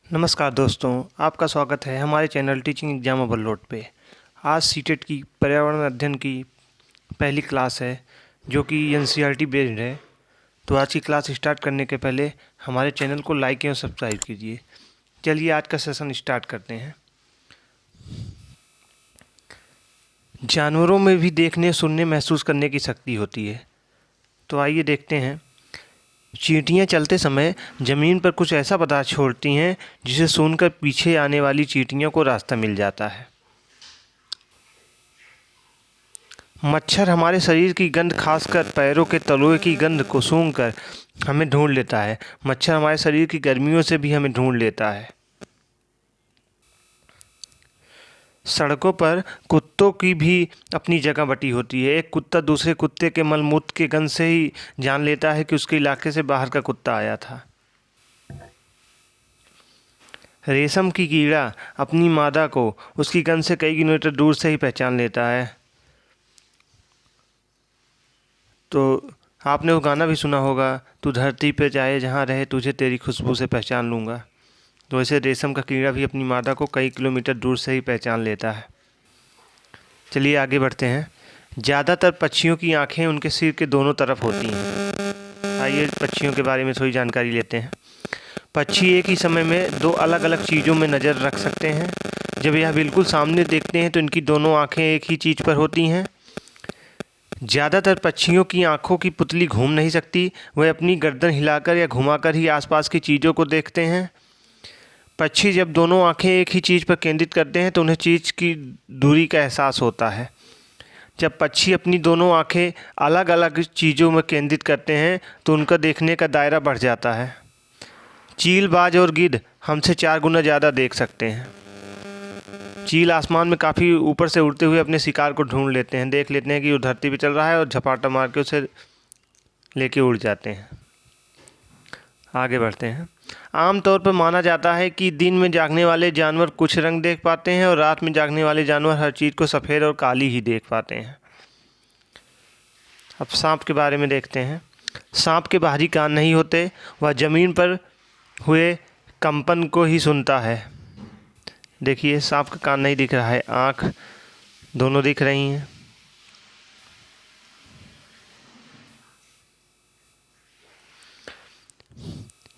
नमस्कार दोस्तों, आपका स्वागत है हमारे चैनल टीचिंग एग्जाम ओवरलोड पे। आज सीटेट की पर्यावरण अध्ययन की पहली क्लास है जो कि एनसीईआरटी बेस्ड है। तो आज की क्लास स्टार्ट करने के पहले हमारे चैनल को लाइक एवं सब्सक्राइब कीजिए। चलिए आज का सेशन स्टार्ट करते हैं। जानवरों में भी देखने, सुनने, महसूस करने की शक्ति होती है। तो आइए देखते हैं। चींटियाँ चलते समय ज़मीन पर कुछ ऐसा पदार्थ छोड़ती हैं जिसे सूंघकर पीछे आने वाली चींटियों को रास्ता मिल जाता है। मच्छर हमारे शरीर की गंध, खासकर पैरों के तलुए की गंध को सूंघकर हमें ढूंढ लेता है। मच्छर हमारे शरीर की गर्मियों से भी हमें ढूंढ लेता है। सड़कों पर कुत्तों की भी अपनी जगह बटी होती है। एक कुत्ता दूसरे कुत्ते के मलमूत्र के गंध से ही जान लेता है कि उसके इलाके से बाहर का कुत्ता आया था। रेशम की कीड़ा अपनी मादा को उसकी गंध से कई किलोमीटर दूर से ही पहचान लेता है। तो आपने वो गाना भी सुना होगा, तू धरती पे चाहे जहाँ रहे तुझे तेरी खुशबू से पहचान लूँगा। तो ऐसे रेशम का कीड़ा भी अपनी मादा को कई किलोमीटर दूर से ही पहचान लेता है। चलिए आगे बढ़ते हैं। ज़्यादातर पक्षियों की आँखें उनके सिर के दोनों तरफ होती हैं। आइए पक्षियों के बारे में थोड़ी जानकारी लेते हैं। पक्षी एक ही समय में दो अलग अलग चीज़ों में नज़र रख सकते हैं। जब यह बिल्कुल सामने देखते हैं तो इनकी दोनों आँखें एक ही चीज़ पर होती हैं। ज़्यादातर पक्षियों की आँखों की पुतली घूम नहीं सकती, वह अपनी गर्दन हिलाकर या घुमाकर ही आसपास की चीज़ों को देखते हैं। पक्षी जब दोनों आँखें एक ही चीज़ पर केंद्रित करते हैं तो उन्हें चीज़ की दूरी का एहसास होता है। जब पक्षी अपनी दोनों आँखें अलग अलग चीज़ों में केंद्रित करते हैं तो उनका देखने का दायरा बढ़ जाता है। चील, बाज और गिद्ध हमसे 4 गुना ज़्यादा देख सकते हैं। चील आसमान में काफ़ी ऊपर से उड़ते हुए अपने शिकार को ढूंढ लेते हैं, देख लेते हैं कि वो धरती पे चल रहा है और झपाटा मार के उसे लेके उड़ जाते हैं। आगे बढ़ते हैं। आमतौर पर माना जाता है कि दिन में जागने वाले जानवर कुछ रंग देख पाते हैं और रात में जागने वाले जानवर हर चीज़ को सफ़ेद और काली ही देख पाते हैं। अब सांप के बारे में देखते हैं। सांप के बाहरी कान नहीं होते, वह ज़मीन पर हुए कंपन को ही सुनता है। देखिए सांप का कान नहीं दिख रहा है, आँख दोनों दिख रही हैं।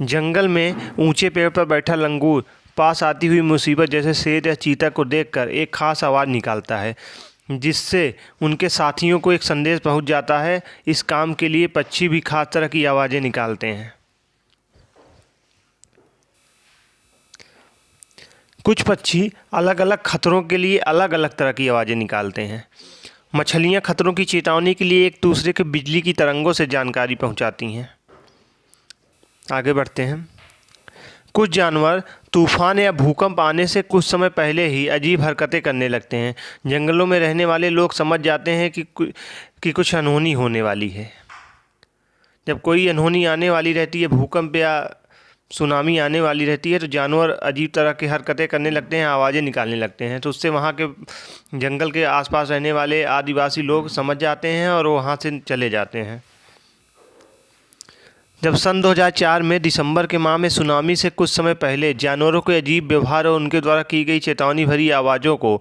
जंगल में ऊंचे पेड़ पर बैठा लंगूर पास आती हुई मुसीबत जैसे शेर या चीता को देखकर एक खास आवाज़ निकालता है, जिससे उनके साथियों को एक संदेश पहुंच जाता है। इस काम के लिए पक्षी भी खास तरह की आवाज़ें निकालते हैं। कुछ पक्षी अलग अलग खतरों के लिए अलग अलग तरह की आवाज़ें निकालते हैं। मछलियाँ खतरों की चेतावनी के लिए एक दूसरे के बिजली की तरंगों से जानकारी पहुंचाती हैं। आगे बढ़ते हैं। कुछ जानवर तूफान या भूकंप आने से कुछ समय पहले ही अजीब हरकतें करने लगते हैं। जंगलों में रहने वाले लोग समझ जाते हैं कि कुछ अनहोनी होने वाली है। जब कोई अनहोनी आने वाली रहती है, भूकंप या सुनामी आने वाली रहती है, तो जानवर अजीब तरह की हरकतें करने लगते हैं, आवाज़ें निकालने लगते हैं। तो उससे वहाँ के जंगल के आसपास रहने वाले आदिवासी लोग समझ जाते हैं और वहाँ से चले जाते हैं। जब सन 2004 में दिसंबर के माह में सुनामी से कुछ समय पहले जानवरों के अजीब व्यवहार और उनके द्वारा की गई चेतावनी भरी आवाज़ों को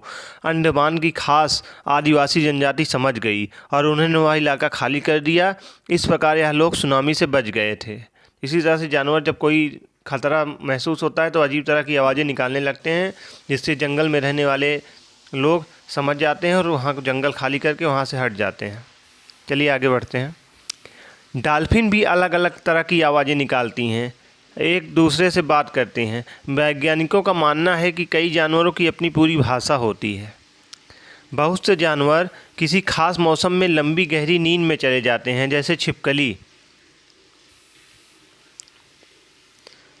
अंडमान की खास आदिवासी जनजाति समझ गई और उन्होंने वह इलाका खाली कर दिया। इस प्रकार यह लोग सुनामी से बच गए थे। इसी तरह से जानवर जब कोई खतरा महसूस होता है तो अजीब तरह की आवाज़ें निकालने लगते हैं, जिससे जंगल में रहने वाले लोग समझ जाते हैं और वहाँ जंगल खाली करके वहाँ से हट जाते हैं। चलिए आगे बढ़ते हैं। डॉल्फिन भी अलग अलग तरह की आवाज़ें निकालती हैं, एक दूसरे से बात करते हैं। वैज्ञानिकों का मानना है कि कई जानवरों की अपनी पूरी भाषा होती है। बहुत से जानवर किसी खास मौसम में लंबी गहरी नींद में चले जाते हैं, जैसे छिपकली।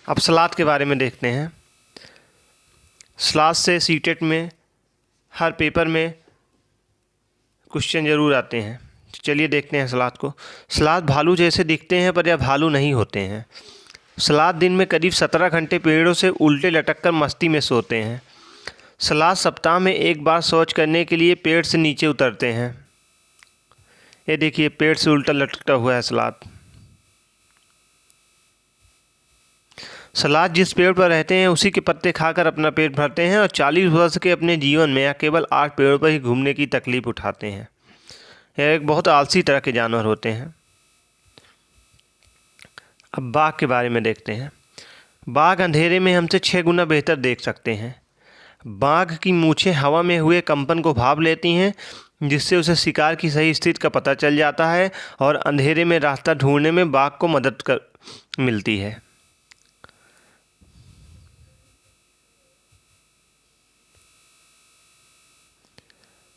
अब सलाद के बारे में देखते हैं। सलाद से सीटेट में हर पेपर में क्वेश्चन ज़रूर आते हैं। चलिए देखते हैं सलाद को। सलाद भालू जैसे दिखते हैं पर यह भालू नहीं होते हैं। सलाद दिन में करीब 17 घंटे पेड़ों से उल्टे लटककर मस्ती में सोते हैं। सलाद सप्ताह में एक बार शौच करने के लिए पेड़ से नीचे उतरते हैं। ये देखिए पेड़ से उल्टा लटकता हुआ है सलाद। सलाद जिस पेड़ पर रहते हैं उसी के पत्ते खाकर अपना पेट भरते हैं और 40 वर्ष के अपने जीवन में या केवल 8 पेड़ों पर ही घूमने की तकलीफ उठाते हैं। यह एक बहुत आलसी तरह के जानवर होते हैं। अब बाघ के बारे में देखते हैं। बाघ अंधेरे में हमसे 6 गुना बेहतर देख सकते हैं। बाघ की मूछें हवा में हुए कंपन को भांप लेती हैं, जिससे उसे शिकार की सही स्थिति का पता चल जाता है और अंधेरे में रास्ता ढूंढने में बाघ को मदद मिलती है।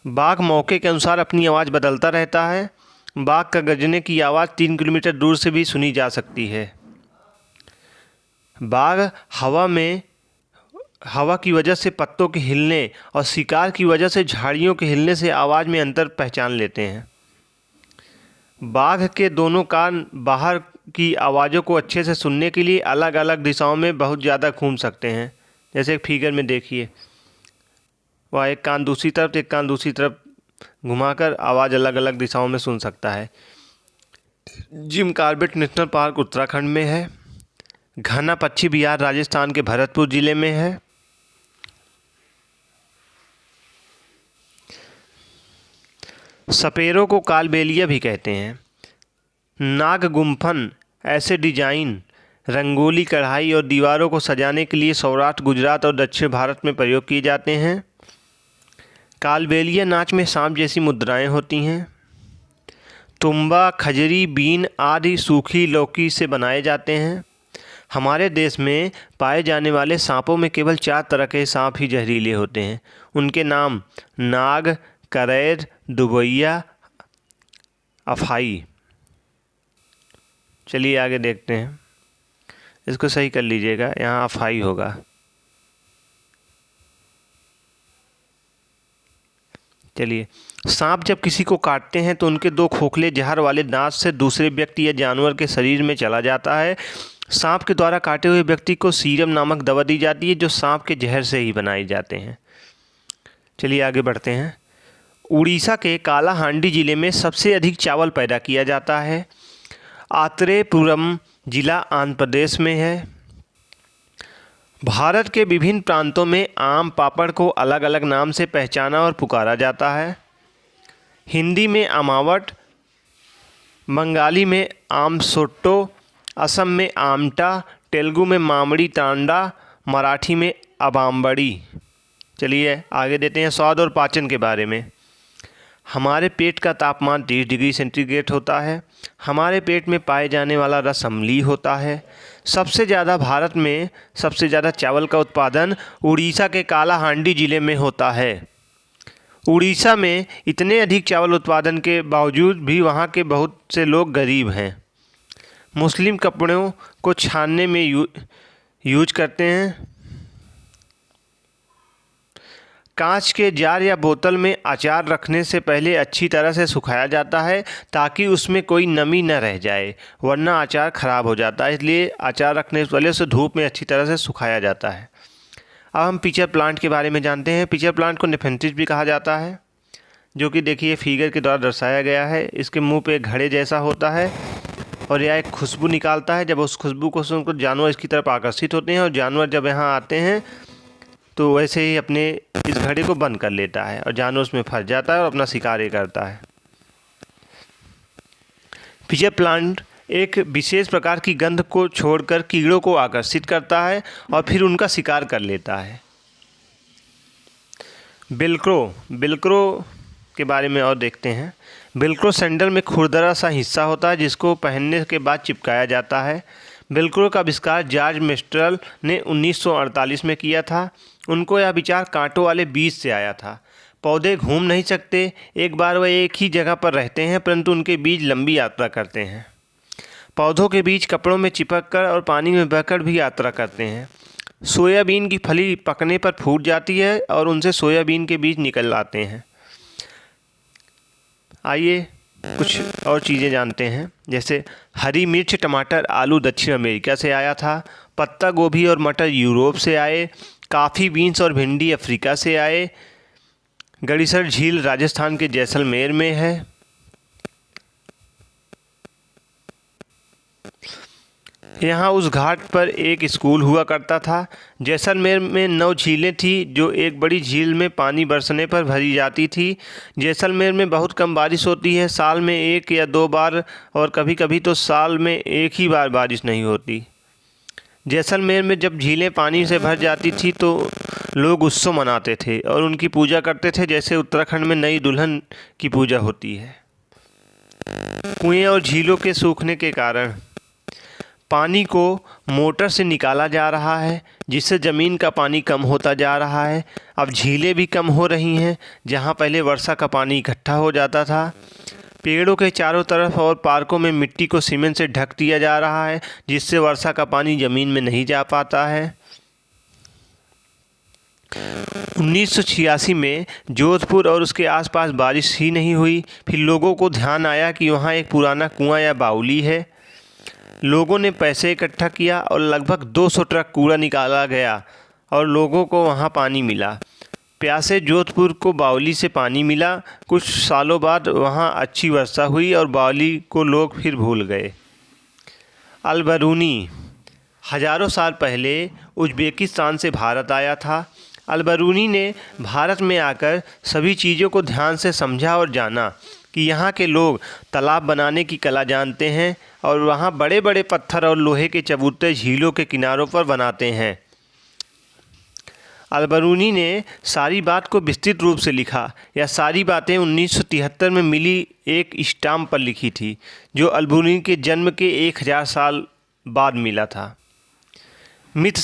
बाघ मौके के अनुसार अपनी आवाज़ बदलता रहता है। बाघ का गर्जने की आवाज़ 3 किलोमीटर दूर से भी सुनी जा सकती है। बाघ हवा की वजह से पत्तों के हिलने और शिकार की वजह से झाड़ियों के हिलने से आवाज़ में अंतर पहचान लेते हैं। बाघ के दोनों कान बाहर की आवाज़ों को अच्छे से सुनने के लिए अलग अलग दिशाओं में बहुत ज़्यादा घूम सकते हैं। जैसे फिगर में देखिए, वह एक कान दूसरी तरफ एक कान दूसरी तरफ घुमाकर आवाज़ अलग अलग दिशाओं में सुन सकता है। Jim Corbett national park Uttarakhand में है। घना पक्षी विहार राजस्थान के भरतपुर ज़िले में है। सपेरों को कालबेलिया भी कहते हैं। नाग गुम्फन ऐसे डिजाइन, रंगोली, कढ़ाई और दीवारों को सजाने के लिए सौराष्ट्र, गुजरात और दक्षिण भारत में प्रयोग किए जाते हैं। कालबेलिया नाच में सांप जैसी मुद्राएं होती हैं। तुम्बा, खजरी, बीन आदि सूखी लौकी से बनाए जाते हैं। हमारे देश में पाए जाने वाले सांपों में केवल 4 तरह के सांप ही जहरीले होते हैं। उनके नाम नाग, करैर, दुबैया, अफाई। चलिए आगे देखते हैं। इसको सही कर लीजिएगा, यहाँ अफाई होगा। चलिए, सांप जब किसी को काटते हैं तो उनके 2 खोखले जहर वाले दांत से दूसरे व्यक्ति या जानवर के शरीर में चला जाता है। सांप के द्वारा काटे हुए व्यक्ति को सीरम नामक दवा दी जाती है, जो सांप के जहर से ही बनाए जाते हैं। चलिए आगे बढ़ते हैं। उड़ीसा के कालाहांडी जिले में सबसे अधिक चावल पैदा किया जाता है। आत्रेयपुरम जिला आंध्र प्रदेश में है। भारत के विभिन्न प्रांतों में आम पापड़ को अलग अलग नाम से पहचाना और पुकारा जाता है। हिंदी में अमावट, बंगाली में आमसोट्टो, असम में आमटा, तेलुगु में मामड़ी तांडा, मराठी में अबाम्बड़ी। चलिए आगे देते हैं स्वाद और पाचन के बारे में। हमारे पेट का तापमान 30 डिग्री सेंटीग्रेड होता है। हमारे पेट में पाए जाने वाला रस अम्लीय होता है। भारत में सबसे ज़्यादा चावल का उत्पादन उड़ीसा के कालाहांडी ज़िले में होता है। उड़ीसा में इतने अधिक चावल उत्पादन के बावजूद भी वहाँ के बहुत से लोग गरीब हैं। मुस्लिम कपड़ों को छानने में यूज करते हैं। कांच के जार या बोतल में अचार रखने से पहले अच्छी तरह से सुखाया जाता है, ताकि उसमें कोई नमी न रह जाए, वरना अचार ख़राब हो जाता है। इसलिए अचार रखने से पहले उसे धूप में अच्छी तरह से सुखाया जाता है। अब हम पिचर प्लांट के बारे में जानते हैं। पिचर प्लांट को नेफेंथिस भी कहा जाता है, जो कि देखिए फिगर के द्वारा दर्शाया गया है। इसके मुंह पे घड़े जैसा होता है और यह एक खुशबू निकालता है। जब उस खुशबू को सुनकर जानवर इसकी तरफ आकर्षित होते हैं और जानवर जब यहाँ आते हैं तो वैसे ही अपने इस घड़े को बंद कर लेता है और जानवर उसमें फंस जाता है और अपना शिकार ये करता है। पिचर प्लांट एक विशेष प्रकार की गंध को छोड़कर कीड़ों को आकर्षित करता है और फिर उनका शिकार कर लेता है। बिल्क्रो के बारे में और देखते हैं। बिल्क्रो सैंडल में खुरदरा सा हिस्सा होता है, जिसको पहनने के बाद चिपकाया जाता है। बिल्क्रो का आविष्कार जॉर्ज मेस्ट्रल ने 1948 में किया था। उनको यह विचार कांटों वाले बीज से आया था। पौधे घूम नहीं सकते, एक बार वह एक ही जगह पर रहते हैं, परंतु उनके बीज लंबी यात्रा करते हैं। पौधों के बीज कपड़ों में चिपक कर और पानी में बहकर भी यात्रा करते हैं। सोयाबीन की फली पकने पर फूट जाती है और उनसे सोयाबीन के बीज निकल आते हैं। आइए कुछ और चीज़ें जानते हैं। जैसे हरी मिर्च, टमाटर, आलू दक्षिण अमेरिका से आया था। पत्ता गोभी और मटर यूरोप से आए। काफ़ी बीन्स और भिंडी अफ्रीका से आए। गड़ीसर झील राजस्थान के जैसलमेर में है। यहाँ उस घाट पर एक स्कूल हुआ करता था। जैसलमेर में 9 झीलें थी जो एक बड़ी झील में पानी बरसने पर भरी जाती थी। जैसलमेर में बहुत कम बारिश होती है, साल में 1 या 2 बार, और कभी कभी तो साल में 1 ही बार बारिश नहीं होती। जैसलमेर में जब झीलें पानी से भर जाती थी तो लोग उत्सव मनाते थे और उनकी पूजा करते थे, जैसे उत्तराखंड में नई दुल्हन की पूजा होती है। कुएं और झीलों के सूखने के कारण पानी को मोटर से निकाला जा रहा है, जिससे ज़मीन का पानी कम होता जा रहा है। अब झीलें भी कम हो रही हैं, जहां पहले वर्षा का पानी इकट्ठा हो जाता था। पेड़ों के चारों तरफ और पार्कों में मिट्टी को सीमेंट से ढक दिया जा रहा है, जिससे वर्षा का पानी ज़मीन में नहीं जा पाता है। 1986 में जोधपुर और उसके आसपास बारिश ही नहीं हुई। फिर लोगों को ध्यान आया कि वहाँ एक पुराना कुआं या बावली है। लोगों ने पैसे इकट्ठा किया और लगभग 200 ट्रक कूड़ा निकाला गया और लोगों को वहाँ पानी मिला। प्यासे जोधपुर को बावली से पानी मिला। कुछ सालों बाद वहाँ अच्छी वर्षा हुई और बावली को लोग फिर भूल गए। अलबरूनी हजारों साल पहले उज़्बेकिस्तान से भारत आया था। अलबरूनी ने भारत में आकर सभी चीज़ों को ध्यान से समझा और जाना कि यहाँ के लोग तालाब बनाने की कला जानते हैं और वहाँ बड़े बड़े पत्थर और लोहे के चबूतरे झीलों के किनारों पर बनाते हैं। अलबरूनी ने सारी बात को विस्तृत रूप से लिखा। यह सारी बातें 1973 में मिली एक स्टाम्प पर लिखी थी, जो अलबरूनी के जन्म के 1000 साल बाद मिला था। मृत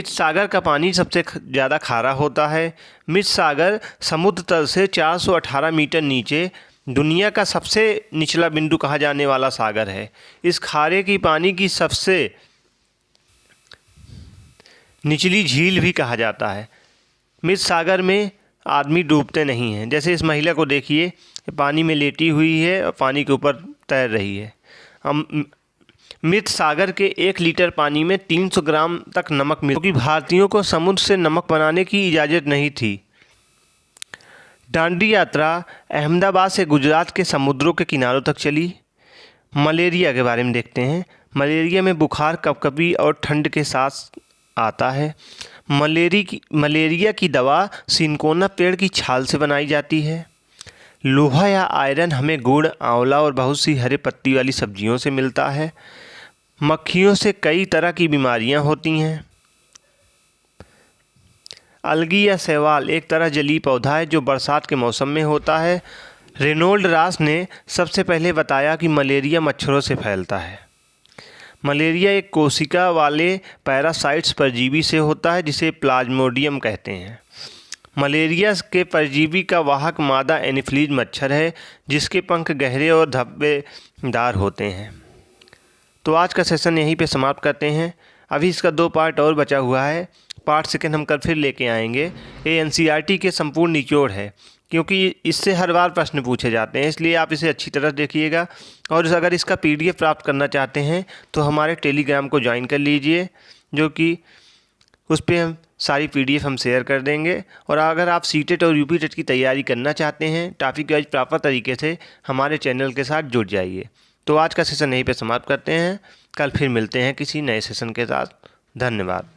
सागर का पानी सबसे ज़्यादा खारा होता है। मृत सागर समुद्र तल से 418 मीटर नीचे दुनिया का सबसे निचला बिंदु कहा जाने वाला सागर है। इस खारे की पानी की सबसे निचली झील भी कहा जाता है। मृत सागर में आदमी डूबते नहीं हैं। जैसे इस महिला को देखिए, पानी में लेटी हुई है और पानी के ऊपर तैर रही है। मृत सागर के 1 लीटर पानी में 300 ग्राम तक नमक मिलता है, क्योंकि भारतीयों को समुद्र से नमक बनाने की इजाज़त नहीं थी। दांडी यात्रा अहमदाबाद से गुजरात के समुद्रों के किनारों तक चली। मलेरिया के बारे में देखते हैं। मलेरिया में बुखार, कपकपी और ठंड के साथ आता है। मलेरिया की दवा सिनकोना पेड़ की छाल से बनाई जाती है। लोहा या आयरन हमें गुड़, आंवला और बहुत सी हरे पत्ती वाली सब्जियों से मिलता है। मक्खियों से कई तरह की बीमारियां होती हैं। अलगी या शैवाल एक तरह जलीय पौधा है जो बरसात के मौसम में होता है। रेनोल्ड रास ने सबसे पहले बताया कि मलेरिया मच्छरों से फैलता है। मलेरिया एक कोशिका वाले पैरासाइट्स परजीवी से होता है, जिसे प्लाज्मोडियम कहते हैं। मलेरिया के परजीवी का वाहक मादा एनोफिलीज मच्छर है, जिसके पंख गहरे और धब्बेदार होते हैं। तो आज का सेशन यहीं पे समाप्त करते हैं। अभी इसका 2 पार्ट और बचा हुआ है। पार्ट 2 हम कल फिर लेके आएंगे। ये एनसीईआरटी के संपूर्ण निचोड़ है, क्योंकि इससे हर बार प्रश्न पूछे जाते हैं, इसलिए आप इसे अच्छी तरह देखिएगा। और अगर इसका PDF प्राप्त करना चाहते हैं तो हमारे टेलीग्राम को ज्वाइन कर लीजिए, जो कि उस पर हम सारी PDF हम शेयर कर देंगे। और अगर आप सीटेट और यूपीटेट की तैयारी करना चाहते हैं टॉपिक वाइज प्रॉपर तरीके से, हमारे चैनल के साथ जुड़ जाइए। तो आज का सेशन यहीं पे समाप्त करते हैं। कल फिर मिलते हैं किसी नए सेशन के साथ। धन्यवाद।